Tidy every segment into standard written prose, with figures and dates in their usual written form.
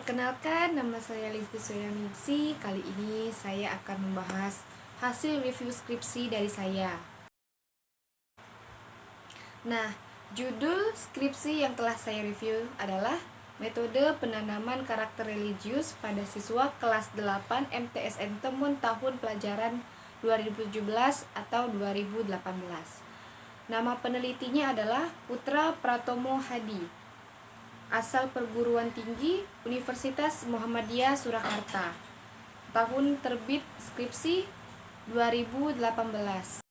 Perkenalkan, nama saya Listi Suryamingsi. Kali ini saya akan membahas hasil review skripsi dari saya. Nah, judul skripsi yang telah saya review adalah Metode Penanaman Karakter Religius pada Siswa Kelas 8 MTSN Temun tahun pelajaran 2017 atau 2018. Nama penelitinya adalah Putra Pratomo Hadi, asal perguruan tinggi Universitas Muhammadiyah Surakarta. Tahun terbit skripsi 2018.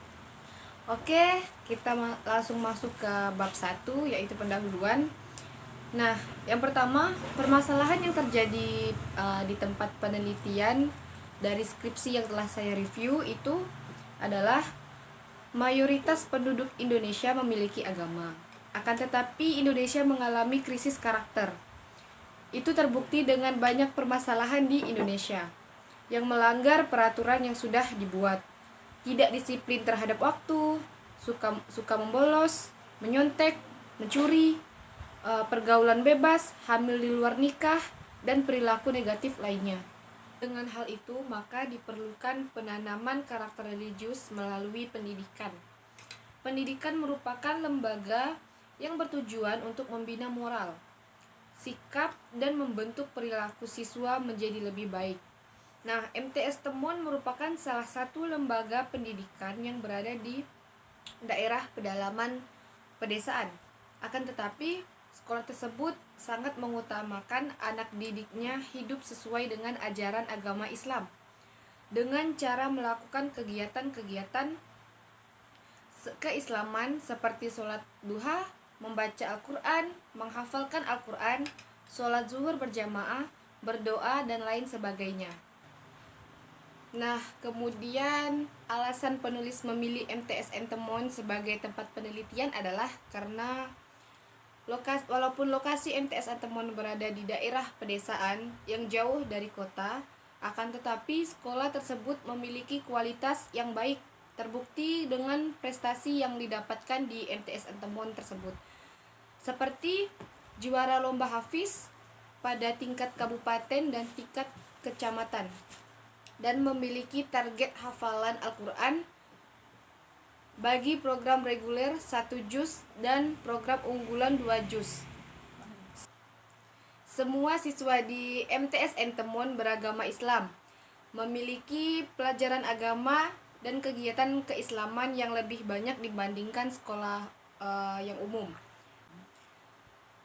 Oke, kita langsung masuk ke bab 1, yaitu pendahuluan. Nah, yang pertama, permasalahan yang terjadi di tempat penelitian dari skripsi yang telah saya review itu adalah mayoritas penduduk Indonesia memiliki agama. Akan tetapi Indonesia mengalami krisis karakter. Itu terbukti dengan banyak permasalahan di Indonesia yang melanggar peraturan yang sudah dibuat. Tidak disiplin terhadap waktu, suka membolos, menyontek, mencuri, pergaulan bebas, hamil di luar nikah, dan perilaku negatif lainnya. Dengan hal itu, maka diperlukan penanaman karakter religius melalui pendidikan. Pendidikan merupakan lembaga yang bertujuan untuk membina moral, sikap, dan membentuk perilaku siswa menjadi lebih baik. Nah, MTS Temon merupakan salah satu lembaga pendidikan yang berada di daerah pedalaman pedesaan. Akan tetapi, sekolah tersebut sangat mengutamakan anak didiknya hidup sesuai dengan ajaran agama Islam dengan cara melakukan kegiatan-kegiatan keislaman seperti sholat duha, membaca Al-Quran, menghafalkan Al-Quran, sholat zuhur berjamaah, berdoa, dan lain sebagainya. Nah, kemudian alasan penulis memilih MTSN Temon sebagai tempat penelitian adalah karena walaupun lokasi MTSN Temon berada di daerah pedesaan yang jauh dari kota, akan tetapi sekolah tersebut memiliki kualitas yang baik, terbukti dengan prestasi yang didapatkan di MTSN Temon tersebut. Seperti juara lomba hafiz pada tingkat kabupaten dan tingkat kecamatan, dan memiliki target hafalan Al-Quran bagi program reguler 1 juz dan program unggulan 2 juz. Semua siswa di MTSN Temon beragama Islam, memiliki pelajaran agama dan kegiatan keislaman yang lebih banyak dibandingkan sekolah yang umum,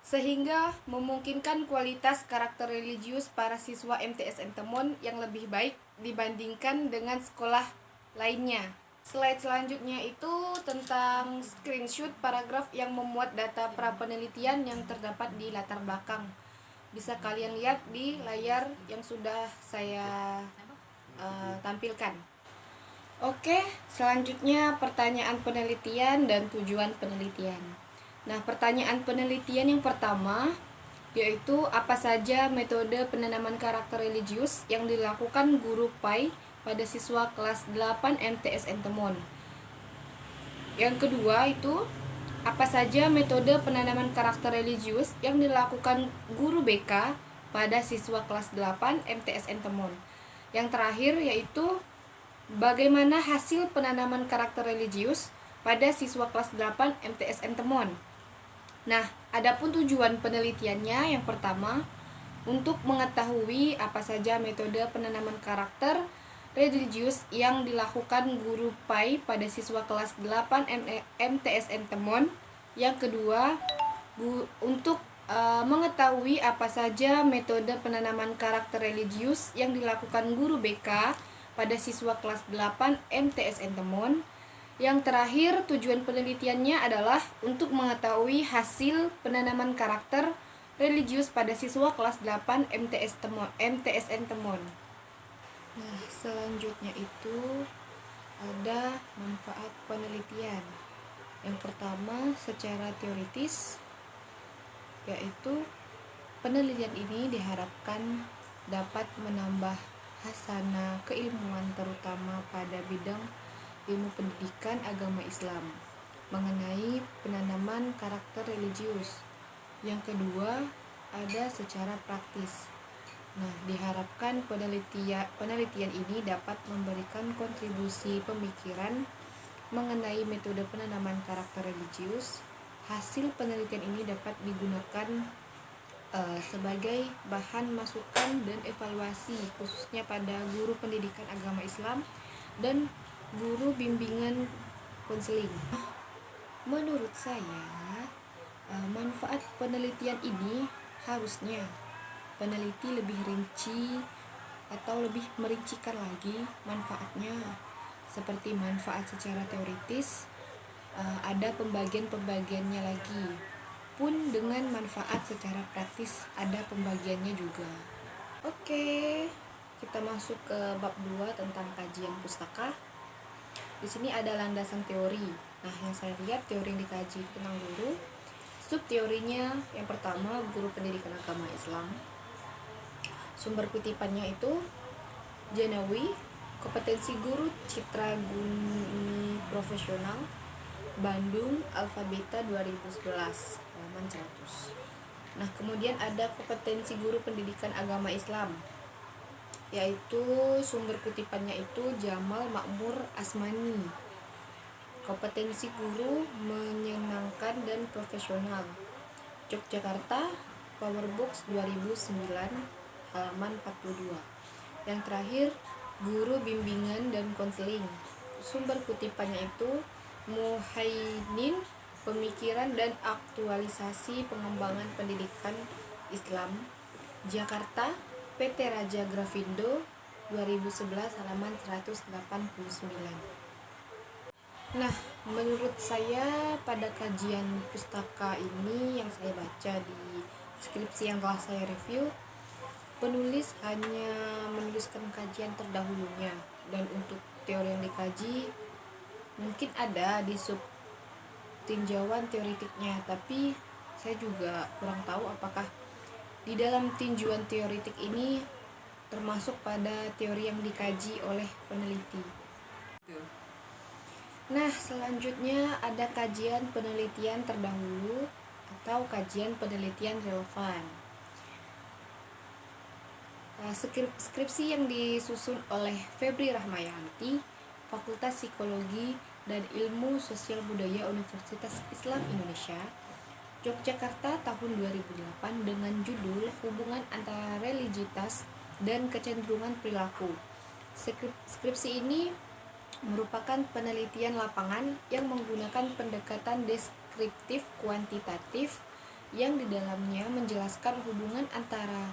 sehingga memungkinkan kualitas karakter religius para siswa MTSN Temon yang lebih baik dibandingkan dengan sekolah lainnya. Slide selanjutnya itu tentang screenshot paragraf yang memuat data pra-penelitian yang terdapat di latar belakang. Bisa kalian lihat di layar yang sudah saya tampilkan. Oke, selanjutnya pertanyaan penelitian dan tujuan penelitian. Nah, pertanyaan penelitian yang pertama yaitu apa saja metode penanaman karakter religius yang dilakukan guru PAI pada siswa kelas 8 MTSN Temon. Yang kedua itu apa saja metode penanaman karakter religius yang dilakukan guru BK pada siswa kelas 8 MTSN Temon. Yang terakhir yaitu bagaimana hasil penanaman karakter religius pada siswa kelas 8 MTSN Temon. Nah, adapun tujuan penelitiannya yang pertama, untuk mengetahui apa saja metode penanaman karakter religius yang dilakukan guru PAI pada siswa kelas 8 MTSN Temon. Yang kedua, untuk mengetahui apa saja metode penanaman karakter religius yang dilakukan guru BK pada siswa kelas 8 MTSN Temon. Yang terakhir, tujuan penelitiannya adalah untuk mengetahui hasil penanaman karakter religius pada siswa kelas 8 MTSN Temon. Nah, selanjutnya itu ada manfaat penelitian. Yang pertama, secara teoritis, yaitu penelitian ini diharapkan dapat menambah hasanah keilmuan terutama pada bidang ilmu pendidikan agama Islam mengenai penanaman karakter religius. Yang kedua, ada secara praktis, Nah, diharapkan penelitian ini dapat memberikan kontribusi pemikiran mengenai metode penanaman karakter religius. Hasil penelitian ini dapat digunakan sebagai bahan masukan dan evaluasi khususnya pada guru pendidikan agama Islam dan guru bimbingan konseling. Menurut saya, manfaat penelitian ini harusnya peneliti lebih rinci atau lebih merincikan lagi manfaatnya, seperti manfaat secara teoritis, ada pembagiannya lagi, pun dengan manfaat secara praktis ada pembagiannya juga. Oke, kita masuk ke bab 2 tentang kajian pustaka. Di sini ada landasan teori. Nah, yang saya lihat teori yang dikaji tentang guru. Sub teorinya yang pertama guru pendidikan agama Islam. Sumber kutipannya itu Janawi, kompetensi guru Citra Guni Profesional, Bandung, Alfabeta 2011, halaman 100. Nah, kemudian ada kompetensi guru pendidikan agama Islam, yaitu sumber kutipannya itu Jamal Makmur Asmani. Kompetensi guru menyenangkan dan profesional, Yogyakarta, Powerbox 2009, halaman 42. Yang terakhir, guru bimbingan dan konseling. Sumber kutipannya itu Muhainin, pemikiran dan aktualisasi pengembangan pendidikan Islam, Jakarta, PT Raja Grafindo 2011, halaman 189. Nah, menurut saya pada kajian pustaka ini yang saya baca di skripsi yang telah saya review, penulis hanya menuliskan kajian terdahulunya, dan untuk teori yang dikaji mungkin ada di sub tinjauan teoritiknya, tapi saya juga kurang tahu apakah di dalam tinjauan teoritik ini termasuk pada teori yang dikaji oleh peneliti. Nah, selanjutnya ada kajian penelitian terdahulu atau kajian penelitian relevan. Skripsi yang disusun oleh Febri Rahmayanti, Fakultas Psikologi dan Ilmu Sosial Budaya Universitas Islam Indonesia, Yogyakarta tahun 2008, dengan judul Hubungan Antara Religitas dan Kecenderungan Perilaku. Skripsi ini merupakan penelitian lapangan yang menggunakan pendekatan deskriptif kuantitatif yang di dalamnya menjelaskan hubungan antara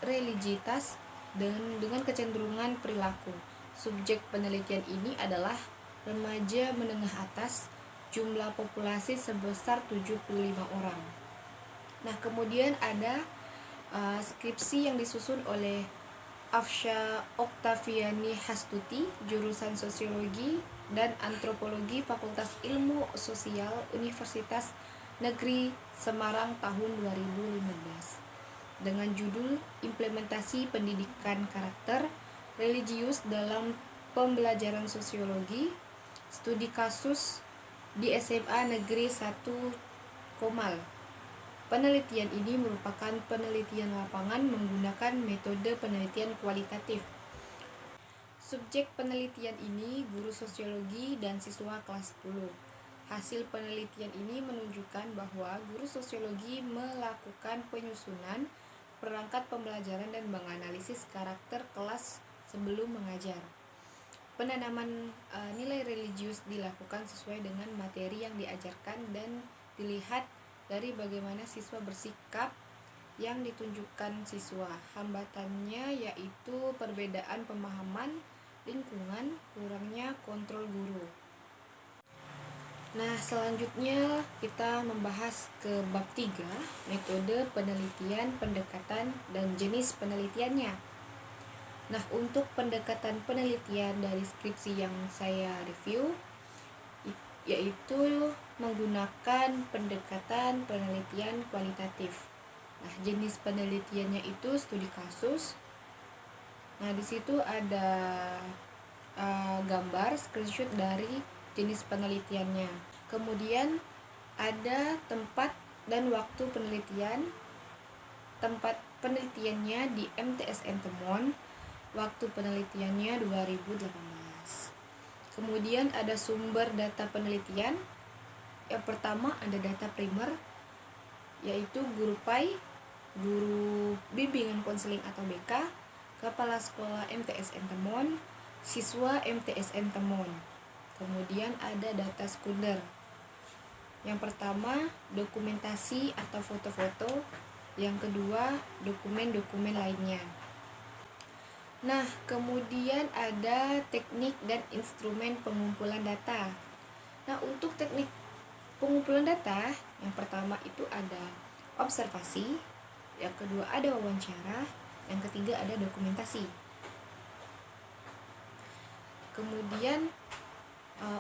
religitas dan dengan kecenderungan perilaku. Subjek penelitian ini adalah remaja menengah atas, jumlah populasi sebesar 75 orang. Nah, kemudian ada skripsi yang disusun oleh Afsha Oktaviani Hastuti, jurusan Sosiologi dan Antropologi, Fakultas Ilmu Sosial Universitas Negeri Semarang tahun 2015, dengan judul Implementasi Pendidikan Karakter Religius dalam Pembelajaran Sosiologi, Studi Kasus di SMA Negeri 1 Komal. Penelitian ini merupakan penelitian lapangan menggunakan metode penelitian kualitatif. Subjek penelitian ini guru sosiologi dan siswa kelas 10. Hasil penelitian ini menunjukkan bahwa guru sosiologi melakukan penyusunan perangkat pembelajaran dan menganalisis karakter kelas sebelum mengajar. Penanaman nilai religius dilakukan sesuai dengan materi yang diajarkan dan dilihat dari bagaimana siswa bersikap yang ditunjukkan siswa. Hambatannya yaitu perbedaan pemahaman lingkungan, kurangnya kontrol guru. Nah, selanjutnya kita membahas ke bab 3, metode penelitian, pendekatan, dan jenis penelitiannya. Nah, untuk pendekatan penelitian dari skripsi yang saya review, yaitu menggunakan pendekatan penelitian kualitatif. Nah, jenis penelitiannya itu studi kasus. Nah, di situ ada gambar screenshot dari jenis penelitiannya. Kemudian ada tempat dan waktu penelitian, tempat penelitiannya di MTSN Temon. Waktu penelitiannya 2018. Kemudian ada sumber data penelitian. Yang pertama ada data primer, yaitu guru PAI, guru bimbingan konseling atau BK, kepala sekolah MTSN Temon, siswa MTSN Temon. Kemudian ada data sekunder. Yang pertama dokumentasi atau foto-foto, yang kedua dokumen-dokumen lainnya. Nah, kemudian ada teknik dan instrumen pengumpulan data. Nah, untuk teknik pengumpulan data, yang pertama itu ada observasi, yang kedua ada wawancara, yang ketiga ada dokumentasi. Kemudian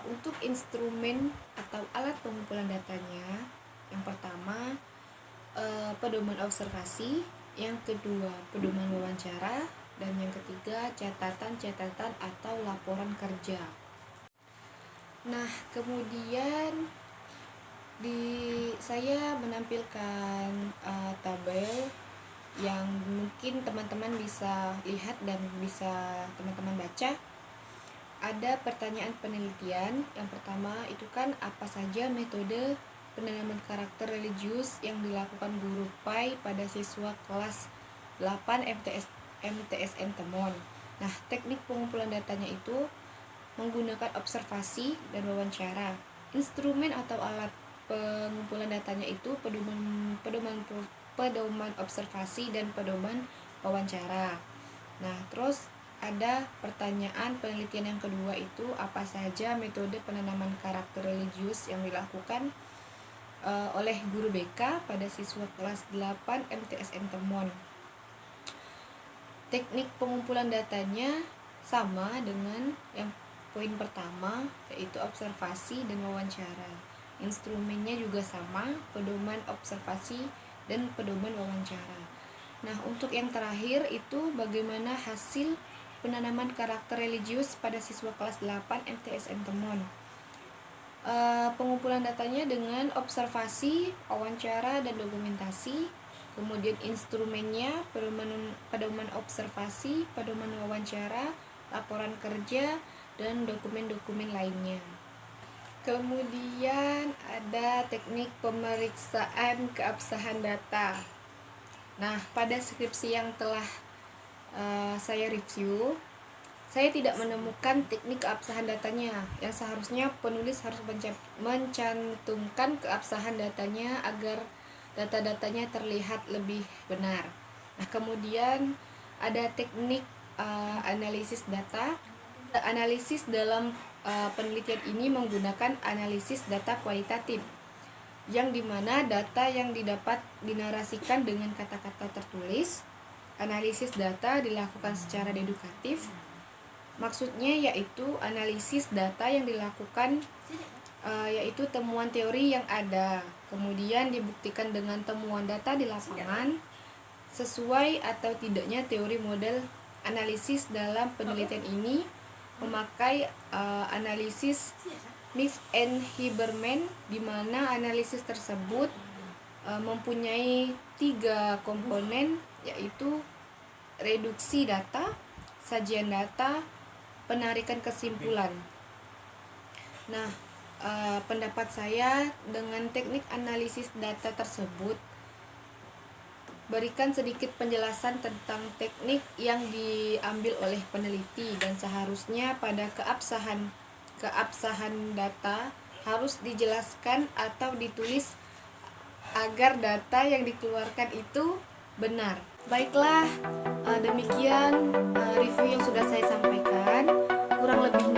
untuk instrumen atau alat pengumpulan datanya, yang pertama pedoman observasi, yang kedua pedoman wawancara, dan yang ketiga catatan-catatan atau laporan kerja. Nah, kemudian saya menampilkan tabel yang mungkin teman-teman bisa lihat dan bisa teman-teman baca. Ada pertanyaan penelitian. Yang pertama itu kan apa saja metode penanaman karakter religius yang dilakukan guru PAI pada siswa kelas 8 MTSN Temon. Nah, teknik pengumpulan datanya itu menggunakan observasi dan wawancara. Instrumen atau alat pengumpulan datanya itu pedoman observasi dan pedoman wawancara. Nah, terus ada pertanyaan penelitian yang kedua itu apa saja metode penanaman karakter religius yang dilakukan oleh guru BK pada siswa kelas 8 MTSN Temon. Teknik pengumpulan datanya sama dengan yang poin pertama, yaitu observasi dan wawancara. Instrumennya juga sama, pedoman observasi dan pedoman wawancara. Nah, untuk yang terakhir itu bagaimana hasil penanaman karakter religius pada siswa kelas 8 MTSN Temon. Pengumpulan datanya dengan observasi, wawancara, dan dokumentasi. Kemudian instrumennya pedoman observasi, pedoman wawancara, laporan kerja, dan dokumen-dokumen lainnya. Kemudian ada teknik pemeriksaan keabsahan data. Nah, pada skripsi yang telah saya review, saya tidak menemukan teknik keabsahan datanya, yang seharusnya penulis harus mencantumkan keabsahan datanya agar data-datanya terlihat lebih benar. Nah, kemudian ada teknik analisis data. Analisis dalam penelitian ini menggunakan analisis data kualitatif, yang dimana data yang didapat dinarasikan dengan kata-kata tertulis. Analisis data dilakukan secara dedukatif. Maksudnya yaitu analisis data yang dilakukan yaitu temuan teori yang ada, kemudian dibuktikan dengan temuan data di lapangan sesuai atau tidaknya teori model analisis. Dalam penelitian ini memakai analisis Mix and Huberman, di mana analisis tersebut mempunyai 3 komponen, yaitu reduksi data, sajian data, penarikan kesimpulan. Nah, pendapat saya dengan teknik analisis data tersebut, berikan sedikit penjelasan tentang teknik yang diambil oleh peneliti, dan seharusnya pada keabsahan data harus dijelaskan atau ditulis agar data yang dikeluarkan itu benar. Baiklah, demikian review yang sudah saya sampaikan. Kurang lebihnya